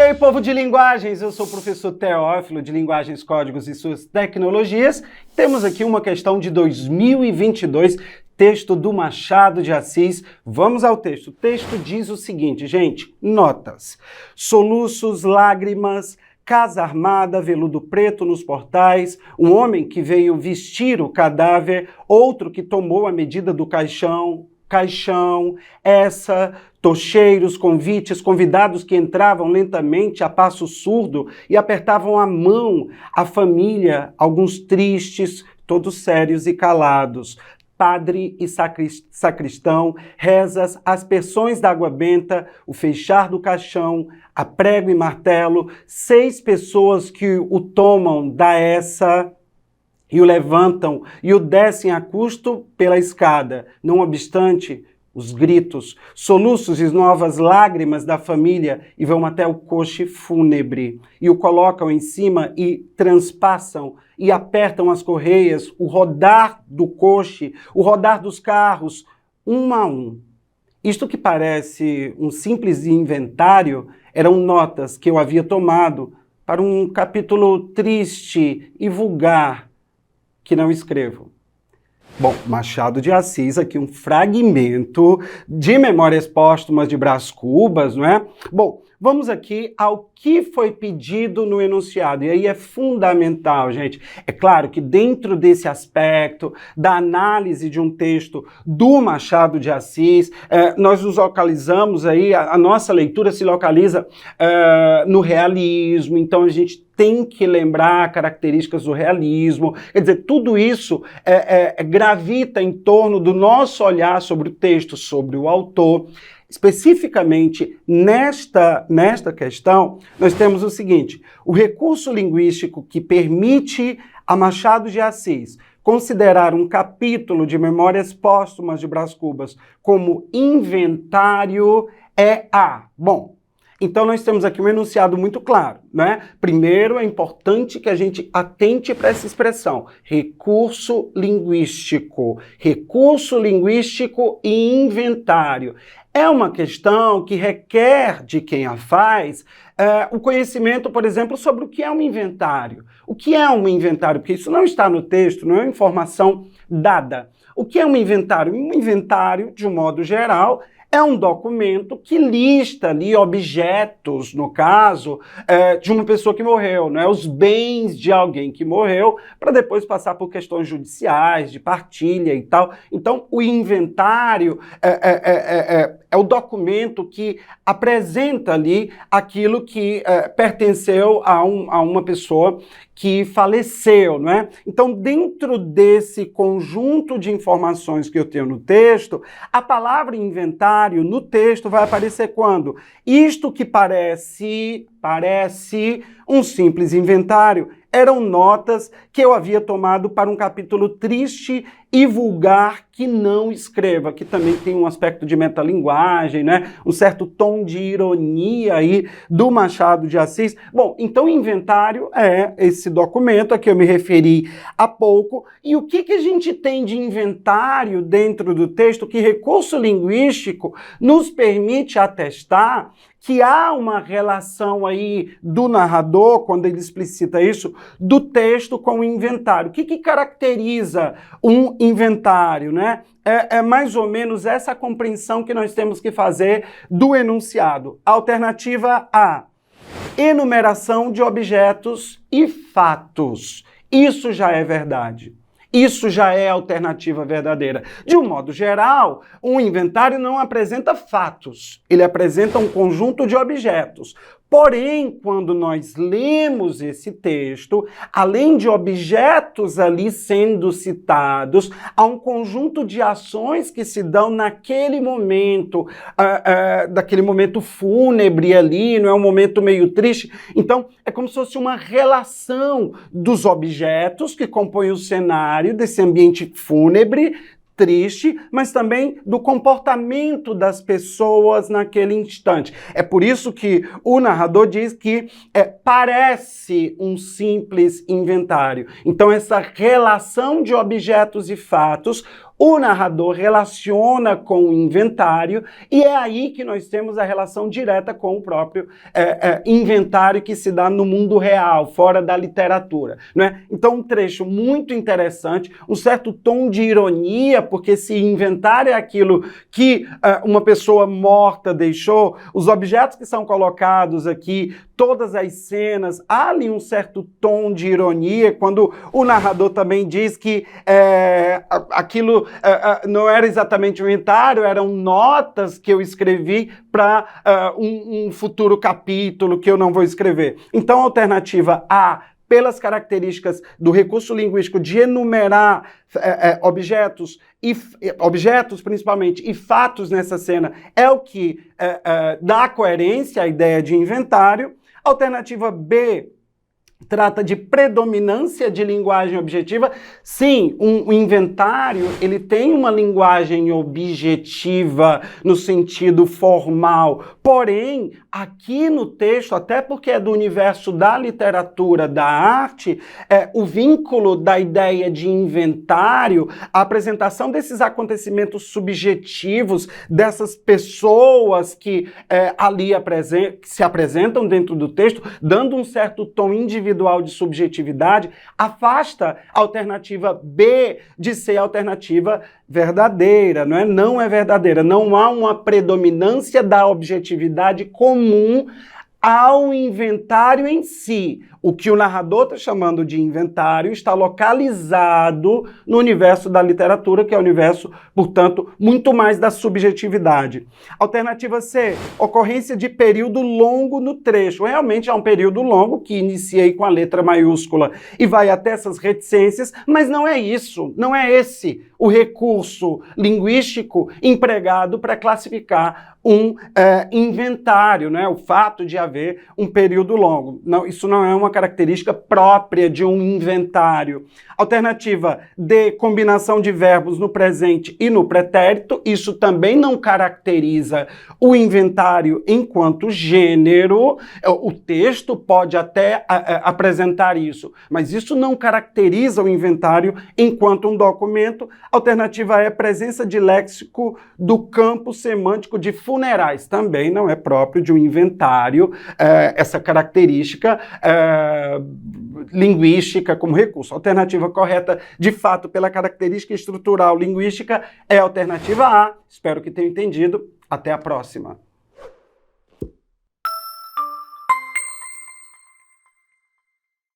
aí, povo de linguagens, eu sou o professor Teófilo de Linguagens, Códigos e Suas Tecnologias. Temos aqui uma questão de 2022, texto do Machado de Assis. Vamos ao texto. O texto diz o seguinte, gente, notas. Soluços, lágrimas, casa armada, veludo preto nos portais, um homem que veio vestir o cadáver, outro que tomou a medida do caixão, tocheiros, convites, convidados que entravam lentamente a passo surdo e apertavam a mão à família, alguns tristes, todos sérios e calados. Padre e sacristão, rezas, aspersões da água benta, o fechar do caixão, a prego e martelo, 6 pessoas que o tomam da essa e o levantam e o descem a custo pela escada. Não obstante, os gritos, soluços e novas lágrimas da família e vão até o coche fúnebre e o colocam em cima e transpassam e apertam as correias, o rodar do coche, o rodar dos carros, um a um. Isto que parece um simples inventário eram notas que eu havia tomado para um capítulo triste e vulgar que não escrevo. Bom, Machado de Assis, aqui um fragmento de Memórias Póstumas de Brás Cubas, não é? Bom, vamos aqui ao que foi pedido no enunciado, e aí é fundamental, gente. É claro que dentro desse aspecto da análise de um texto do Machado de Assis, nós nos localizamos aí, a nossa leitura se localiza no realismo, então a gente tem que lembrar características do realismo, quer dizer, tudo isso gravita em torno do nosso olhar sobre o texto, sobre o autor. Especificamente nesta questão, nós temos o seguinte, o recurso linguístico que permite a Machado de Assis considerar um capítulo de Memórias Póstumas de Brás Cubas como inventário é a... Bom, então nós temos aqui um enunciado muito claro, né? Primeiro, é importante que a gente atente para essa expressão, recurso linguístico e inventário. É uma questão que requer de quem a faz o conhecimento, por exemplo, sobre o que é um inventário. O que é um inventário? Porque isso não está no texto, não é informação dada. O que é um inventário? Um inventário, de um modo geral, é um documento que lista ali objetos, no caso, de uma pessoa que morreu, né? Os bens de alguém que morreu, para depois passar por questões judiciais, de partilha e tal. Então, o inventário é o documento que apresenta ali aquilo que pertenceu a uma pessoa que faleceu, não é? Então, dentro desse conjunto de informações que eu tenho no texto, a palavra inventário no texto vai aparecer quando? Isto que parece um simples inventário eram notas que eu havia tomado para um capítulo triste e vulgar que não escreva, que também tem um aspecto de metalinguagem, né? Um certo tom de ironia aí do Machado de Assis. Bom, então inventário é esse documento a que eu me referi há pouco. E o que a gente tem de inventário dentro do texto? Que recurso linguístico nos permite atestar que há uma relação aí do narrador, quando ele explicita isso, do texto com o inventário. O que caracteriza um inventário, né? É mais ou menos essa compreensão que nós temos que fazer do enunciado. Alternativa A, enumeração de objetos e fatos. Isso já é verdade. Isso já é a alternativa verdadeira. De um modo geral, um inventário não apresenta fatos, ele apresenta um conjunto de objetos. Porém, quando nós lemos esse texto, além de objetos ali sendo citados, há um conjunto de ações que se dão naquele momento, daquele momento fúnebre ali, não é um momento meio triste. Então, é como se fosse uma relação dos objetos que compõem o cenário desse ambiente fúnebre, triste, mas também do comportamento das pessoas naquele instante. É por isso que o narrador diz que parece um simples inventário. Então, essa relação de objetos e fatos o narrador relaciona com o inventário, e é aí que nós temos a relação direta com o próprio inventário que se dá no mundo real, fora da literatura, né? Então, um trecho muito interessante, um certo tom de ironia, porque se inventário é aquilo que uma pessoa morta deixou, os objetos que são colocados aqui, todas as cenas, há ali um certo tom de ironia, quando o narrador também diz que aquilo não era exatamente um inventário, eram notas que eu escrevi para um futuro capítulo que eu não vou escrever. Então, a alternativa A, pelas características do recurso linguístico de enumerar objetos principalmente, e fatos nessa cena, é o que dá coerência à ideia de inventário. Alternativa B trata de predominância de linguagem objetiva. Sim, um inventário, ele tem uma linguagem objetiva no sentido formal, porém, aqui no texto, até porque é do universo da literatura, da arte, o vínculo da ideia de inventário, a apresentação desses acontecimentos subjetivos, dessas pessoas que ali se apresentam dentro do texto, dando um certo tom individual de subjetividade, afasta a alternativa B de ser a alternativa verdadeira, não é? Não é verdadeira. Não há uma predominância da objetividade comum ao inventário em si. O que o narrador está chamando de inventário está localizado no universo da literatura, que é o universo, portanto, muito mais da subjetividade. Alternativa C, ocorrência de período longo no trecho. Realmente é um período longo, que iniciei com a letra maiúscula e vai até essas reticências, mas não é isso, não é esse o recurso linguístico empregado para classificar um inventário, né? O fato de haver um período longo. Não, isso não é uma característica própria de um inventário. Alternativa D, combinação de verbos no presente e no pretérito. Isso também não caracteriza o inventário enquanto gênero. O texto pode até apresentar isso, mas isso não caracteriza o inventário enquanto um documento. Alternativa E, presença de léxico do campo semântico de funerais. Também não é próprio de um inventário essa característica linguística como recurso. A alternativa correta, de fato, pela característica estrutural linguística, é a alternativa A. Espero que tenham entendido. Até a próxima.